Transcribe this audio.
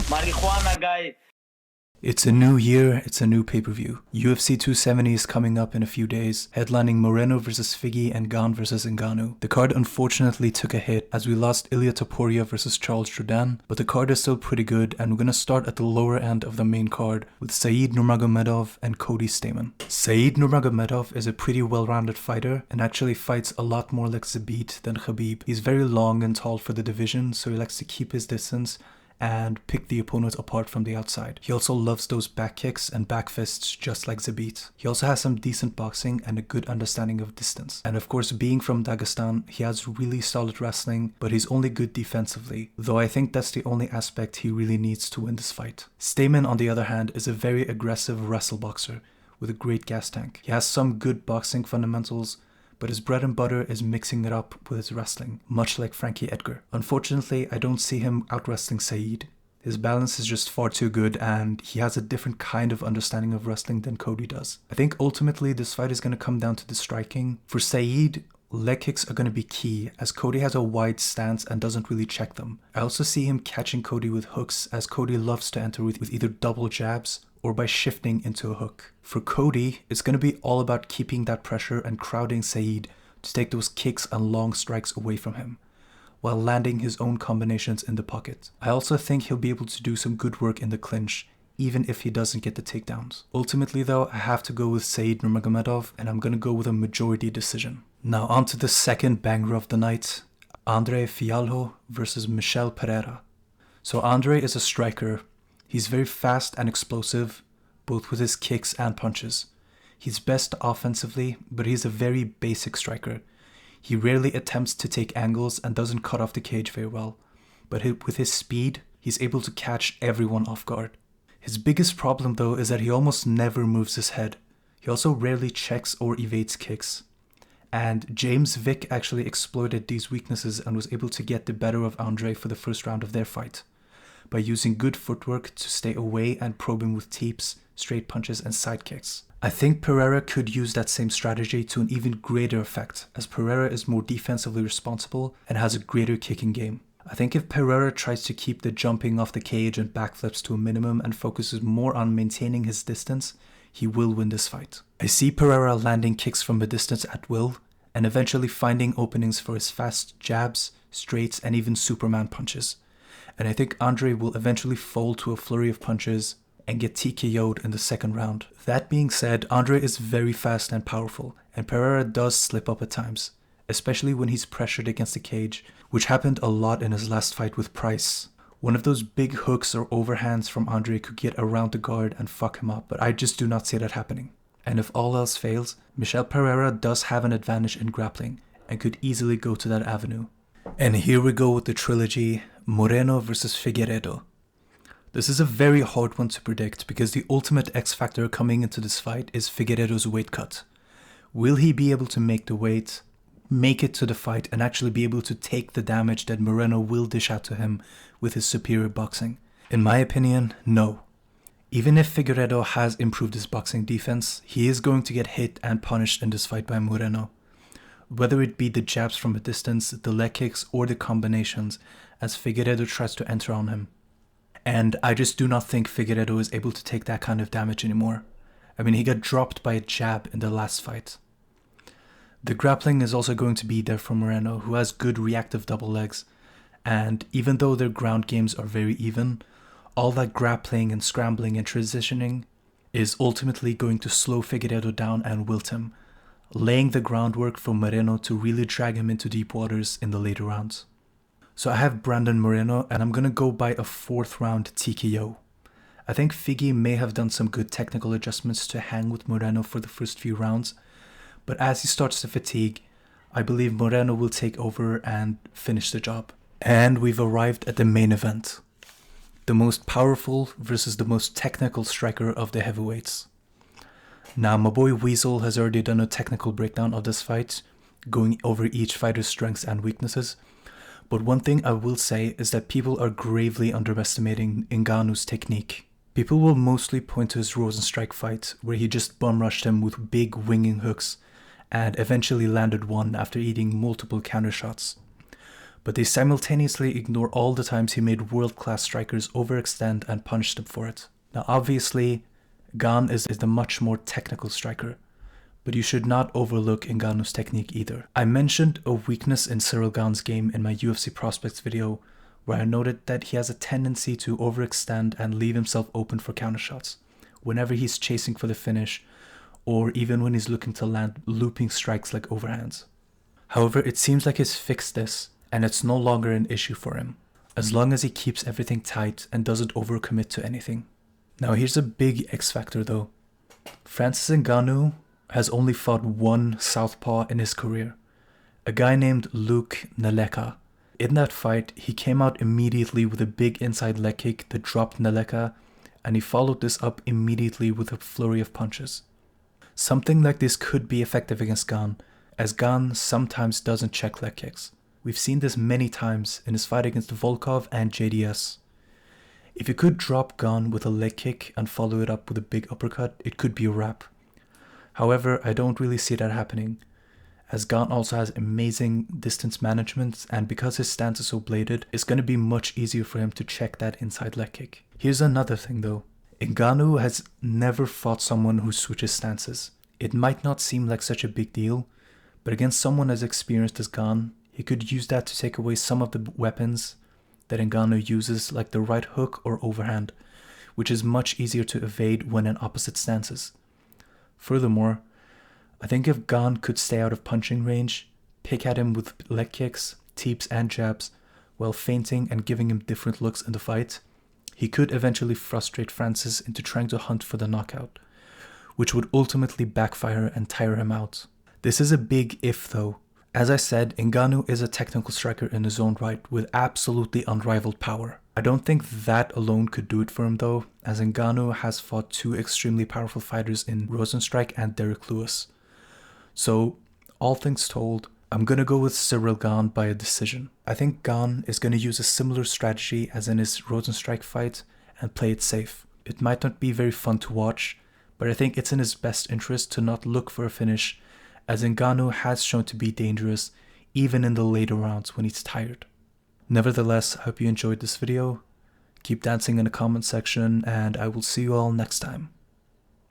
Marijuana guy. It's a new year, it's a new pay-per-view. UFC 270 is coming up in a few days, headlining Moreno vs Figgy and Gane vs Ngannou. The card unfortunately took a hit as we lost Ilia Topuria vs Charles Jourdain, but the card is still pretty good, and we're gonna start at the lower end of the main card with Said Nurmagomedov and Cody Stamann. Said Nurmagomedov is a pretty well-rounded fighter and actually fights a lot more like Zabit than Khabib. He's very long and tall for the division, so he likes to keep his distance and pick the opponent apart from the outside. He also loves those back kicks and back fists just like Zabit. He also has some decent boxing and a good understanding of distance. And of course, being from Dagestan, he has really solid wrestling, but he's only good defensively, though I think that's the only aspect he really needs to win this fight. Stamann, on the other hand, is a very aggressive wrestle boxer with a great gas tank. He has some good boxing fundamentals, but his bread and butter is mixing it up with his wrestling, much like Frankie Edgar. Unfortunately, I don't see him out-wrestling Said. His balance is just far too good, and he has a different kind of understanding of wrestling than Cody does. I think ultimately this fight is going to come down to the striking. For Said, leg kicks are going to be key, as Cody has a wide stance and doesn't really check them. I also see him catching Cody with hooks, as Cody loves to enter with either double jabs or by shifting into a hook. For Cody, it's going to be all about keeping that pressure and crowding Said to take those kicks and long strikes away from him, while landing his own combinations in the pocket. I also think he'll be able to do some good work in the clinch, even if he doesn't get the takedowns. Ultimately though, I have to go with Said Nurmagomedov, and I'm going to go with a majority decision. Now on to the second banger of the night, Andre Fialho versus Michel Pereira. So Andre is a striker. He's very fast and explosive, both with his kicks and punches. He's best offensively, but he's a very basic striker. He rarely attempts to take angles and doesn't cut off the cage very well, but with his speed, he's able to catch everyone off guard. His biggest problem though is that he almost never moves his head. He also rarely checks or evades kicks. And James Vick actually exploited these weaknesses and was able to get the better of Andre for the first round of their fight, by using good footwork to stay away and probe him with teeps, straight punches and side kicks. I think Pereira could use that same strategy to an even greater effect, as Pereira is more defensively responsible and has a greater kicking game. I think if Pereira tries to keep the jumping off the cage and backflips to a minimum and focuses more on maintaining his distance, he will win this fight. I see Pereira landing kicks from a distance at will, and eventually finding openings for his fast jabs, straights and even Superman punches. And I think Andre will eventually fold to a flurry of punches and get TKO'd in the second round. That being said, Andre is very fast and powerful, and Pereira does slip up at times, especially when he's pressured against the cage, which happened a lot in his last fight with Price. One of those big hooks or overhands from Andre could get around the guard and fuck him up, but I just do not see that happening. And if all else fails, Michel Pereira does have an advantage in grappling and could easily go to that avenue. And here we go with the trilogy, Moreno vs Figueiredo. This is a very hard one to predict because the ultimate X factor coming into this fight is Figueiredo's weight cut. Will he be able to make the weight, make it to the fight, and actually be able to take the damage that Moreno will dish out to him with his superior boxing? In my opinion, no. Even if Figueiredo has improved his boxing defense, he is going to get hit and punished in this fight by Moreno, whether it be the jabs from a distance, the leg kicks, or the combinations, as Figueiredo tries to enter on him. And I just do not think Figueiredo is able to take that kind of damage anymore. I mean, he got dropped by a jab in the last fight. The grappling is also going to be there for Moreno, who has good reactive double legs, and even though their ground games are very even, all that grappling and scrambling and transitioning is ultimately going to slow Figueiredo down and wilt him, laying the groundwork for Moreno to really drag him into deep waters in the later rounds. So I have Brandon Moreno, and I'm going to go by a 4th round TKO. I think Figgy may have done some good technical adjustments to hang with Moreno for the first few rounds, but as he starts to fatigue, I believe Moreno will take over and finish the job. And we've arrived at the main event. The most powerful versus the most technical striker of the heavyweights. Now, my boy Weasel has already done a technical breakdown of this fight, going over each fighter's strengths and weaknesses. But one thing I will say is that people are gravely underestimating Ngannou's technique. People will mostly point to his Rosenstrike fight, where he just bum-rushed him with big winging hooks, and eventually landed one after eating multiple counter shots. but they simultaneously ignore all the times he made world-class strikers overextend and punish them for it. Now obviously, Gane is the much more technical striker, but you should not overlook Ngannou's technique either. I mentioned a weakness in Cyril Gane's game in my UFC prospects video, where I noted that he has a tendency to overextend and leave himself open for countershots whenever he's chasing for the finish, or even when he's looking to land looping strikes like overhands. However, it seems like he's fixed this, and it's no longer an issue for him, as long as he keeps everything tight and doesn't overcommit to anything. Now here's a big X factor though. Francis Ngannou has only fought one southpaw in his career, a guy named Luke Naleka. In that fight, he came out immediately with a big inside leg kick that dropped Naleka, and he followed this up immediately with a flurry of punches. Something like this could be effective against Gane, as Gane sometimes doesn't check leg kicks. We've seen this many times in his fight against Volkov and JDS. If you could drop Gane with a leg kick and follow it up with a big uppercut, it could be a wrap. However, I don't really see that happening, as Gane also has amazing distance management, and because his stance is so bladed, it's going to be much easier for him to check that inside leg kick. Here's another thing though. Ngannou has never fought someone who switches stances. It might not seem like such a big deal, but against someone as experienced as Gane, he could use that to take away some of the weapons that Ngannou uses, like the right hook or overhand, which is much easier to evade when in opposite stances. Furthermore, I think if Gane could stay out of punching range, pick at him with leg kicks, teeps and jabs, while feinting and giving him different looks in the fight, he could eventually frustrate Francis into trying to hunt for the knockout, which would ultimately backfire and tire him out. This is a big if though. As I said, Ngannou is a technical striker in his own right with absolutely unrivaled power. I don't think that alone could do it for him though, as Ngannou has fought two extremely powerful fighters in Rozenstruik and Derek Lewis. So, all things told, I'm gonna go with Cyril Gane by a decision. I think Gane is gonna use a similar strategy as in his Rozenstruik fight and play it safe. It might not be very fun to watch, but I think it's in his best interest to not look for a finish, as Ngannou has shown to be dangerous even in the later rounds when he's tired. Nevertheless, I hope you enjoyed this video. Keep dancing in the comment section, and I will see you all next time.